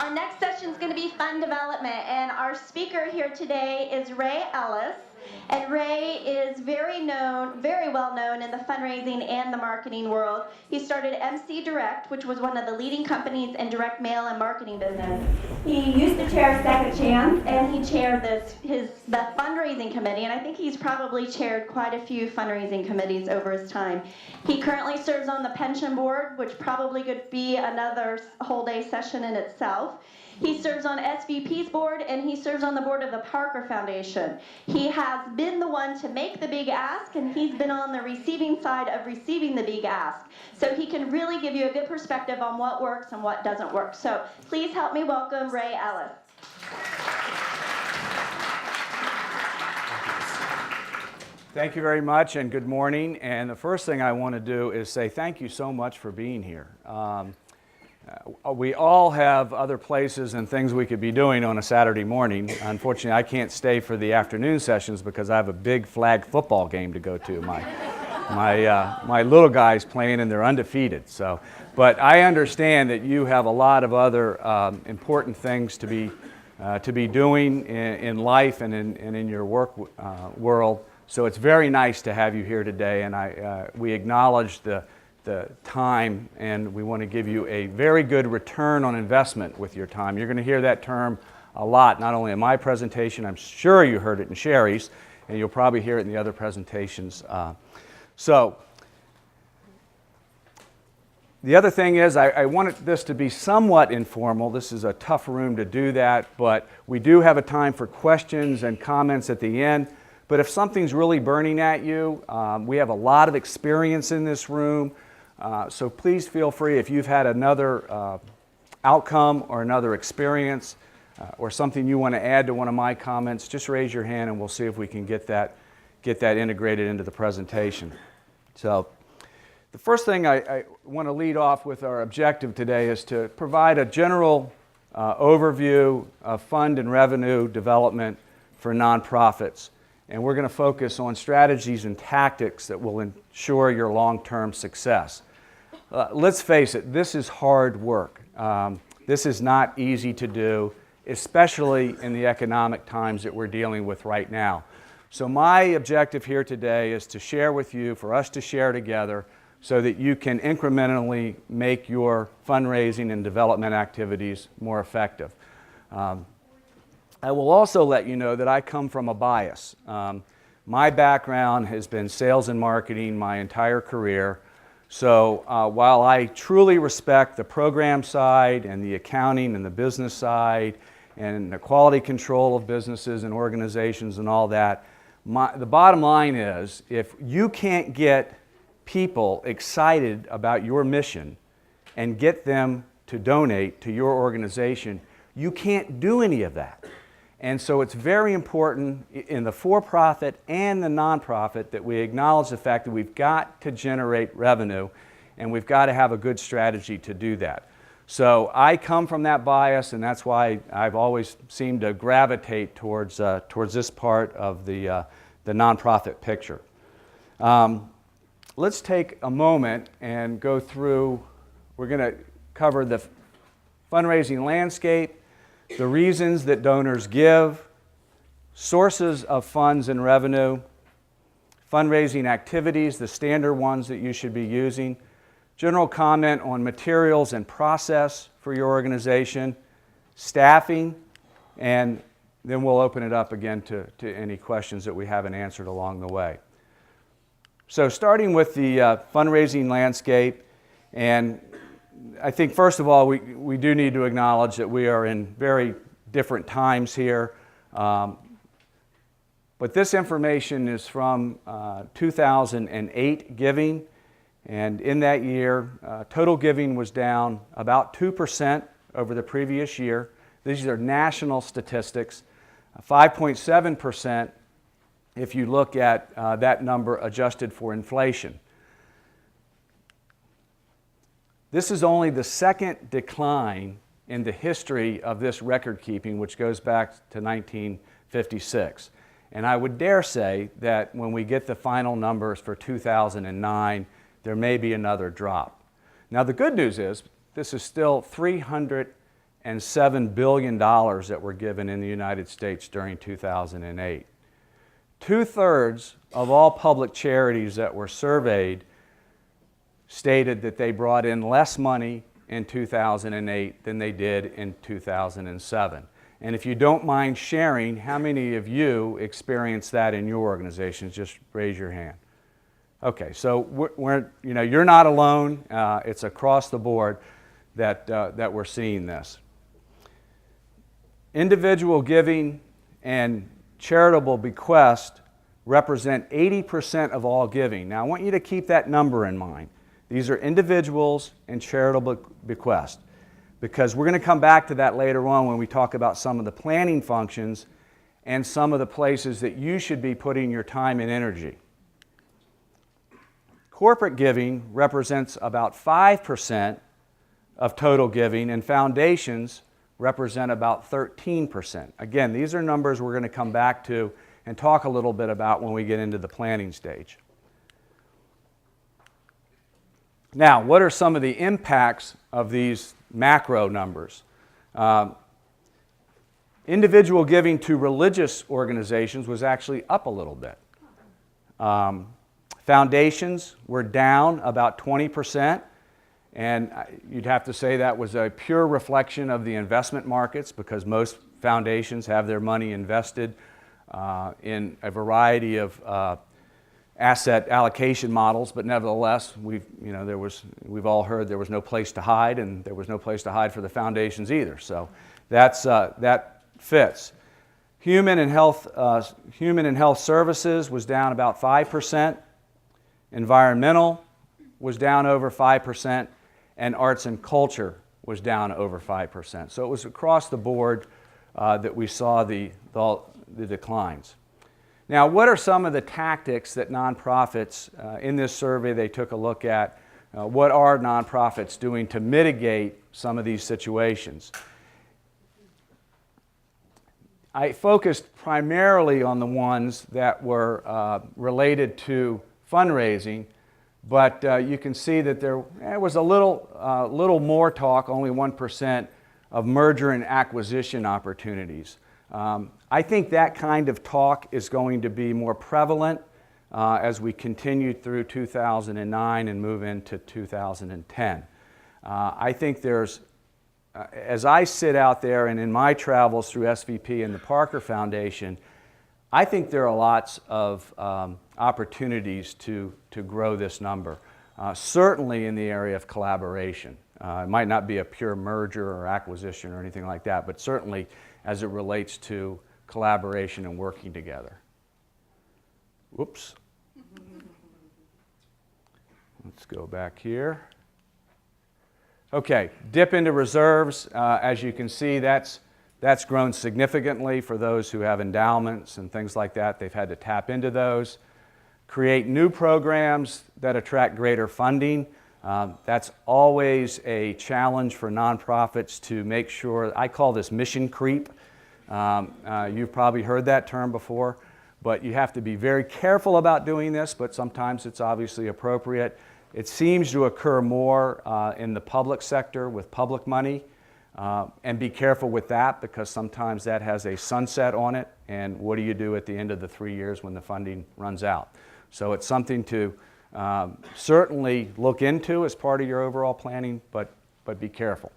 Our next session is going to be fund development, and our speaker here today is Ray Ellis. And Ray is very well known in the fundraising and the marketing world. He started MC Direct, which was one of the leading companies in direct mail and marketing business. He used to chair Second Chance, and he chaired the fundraising committee, and I think he's probably chaired quite a few fundraising committees over his time. He currently serves on the pension board, which probably could be another whole day session in itself. He serves on SVP's board, and he serves on the board of the Parker Foundation. He has been the one to make the big ask, and he's been on the receiving side of receiving the big ask. So he can really give you a good perspective on what works and what doesn't work. So please help me welcome Ray Ellis. Thank you very much, and good morning. And the first thing I want to do is say thank you so much for being here. We all have other places and things we could be doing on a Saturday morning. Unfortunately, I can't stay for the afternoon sessions because I have a big flag football game to go to. My little guys playing and they're undefeated. So, but I understand that you have a lot of other important things to be doing in life and in your work world. So it's very nice to have you here today, and we acknowledge the time, and we want to give you a very good return on investment with your time. You're going to hear that term a lot, not only in my presentation, I'm sure you heard it in Sherry's, and you'll probably hear it in the other presentations. So the other thing is I wanted this to be somewhat informal. This is a tough room to do that, but we do have a time for questions and comments at the end. But if something's really burning at you, we have a lot of experience in this room. So please feel free, if you've had another outcome or another experience or something you want to add to one of my comments, just raise your hand and we'll see if we can get that integrated into the presentation. So the first thing I want to lead off with our objective today is to provide a general overview of fund and revenue development for nonprofits. And we're going to focus on strategies and tactics that will ensure your long-term success. Let's face it, this is hard work. This is not easy to do, especially in the economic times that we're dealing with right now. So my objective here today is to share with you, for us to share together, so that you can incrementally make your fundraising and development activities more effective. I will also let you know that I come from a bias. My background has been sales and marketing my entire career. So while I truly respect the program side and the accounting and the business side and the quality control of businesses and organizations and all that, the bottom line is if you can't get people excited about your mission and get them to donate to your organization, you can't do any of that. And so it's very important in the for-profit and the nonprofit that we acknowledge the fact that we've got to generate revenue and we've got to have a good strategy to do that. So I come from that bias, and that's why I've always seemed to gravitate towards this part of the nonprofit picture. Let's take a moment and go through, we're going to cover the fundraising landscape, the reasons that donors give, sources of funds and revenue, fundraising activities, the standard ones that you should be using, general comment on materials and process for your organization, staffing, and then we'll open it up again to any questions that we haven't answered along the way. So starting with the fundraising landscape, and I think first of all we do need to acknowledge that we are in very different times here. But this information is from 2008 giving, and in that year total giving was down about 2% over the previous year. These are national statistics. 5.7% if you look at that number adjusted for inflation. This is only the second decline in the history of this record keeping, which goes back to 1956. And I would dare say that when we get the final numbers for 2009, there may be another drop. Now the good news is this is still 300 $107 billion that were given in the United States during 2008. 2/3 of all public charities that were surveyed stated that they brought in less money in 2008 than they did in 2007. And if you don't mind sharing, how many of you experienced that in your organizations? Just raise your hand. Okay, so you're not alone. It's across the board that we're seeing this. Individual giving and charitable bequest represent 80% of all giving. Now, I want you to keep that number in mind. These are individuals and charitable bequest, because we're going to come back to that later on when we talk about some of the planning functions and some of the places that you should be putting your time and energy. Corporate giving represents about 5% of total giving, and foundations represent about 13%. Again, these are numbers we're going to come back to and talk a little bit about when we get into the planning stage. Now, what are some of the impacts of these macro numbers? Individual giving to religious organizations was actually up a little bit. Foundations were down about 20%, and you'd have to say that was a pure reflection of the investment markets, because most foundations have their money invested in a variety of asset allocation models, but nevertheless, we've all heard there was no place to hide, and there was no place to hide for the foundations either. So that fits. Human and health services was down about 5%. Environmental was down over 5%, and arts and culture was down over 5%. So it was across the board that we saw the declines. Now, what are some of the tactics that nonprofits, in this survey they took a look at, what are nonprofits doing to mitigate some of these situations? I focused primarily on the ones that were related to fundraising, but you can see that there was a little more talk, only 1%, of merger and acquisition opportunities. I think that kind of talk is going to be more prevalent as we continue through 2009 and move into 2010. I think there's, as I sit out there and in my travels through SVP and the Parker Foundation, I think there are lots of opportunities to grow this number, certainly in the area of collaboration. It might not be a pure merger or acquisition or anything like that, but certainly as it relates to collaboration and working together. Whoops. Let's go back here. Okay, dip into reserves. As you can see, that's grown significantly for those who have endowments and things like that. They've had to tap into those. Create new programs that attract greater funding. That's always a challenge for nonprofits to make sure. I call this mission creep. You've probably heard that term before, but you have to be very careful about doing this, but sometimes it's obviously appropriate. It seems to occur more in the public sector with public money, and be careful with that, because sometimes that has a sunset on it, and what do you do at the end of the 3 years when the funding runs out? So it's something to certainly look into as part of your overall planning, but be careful.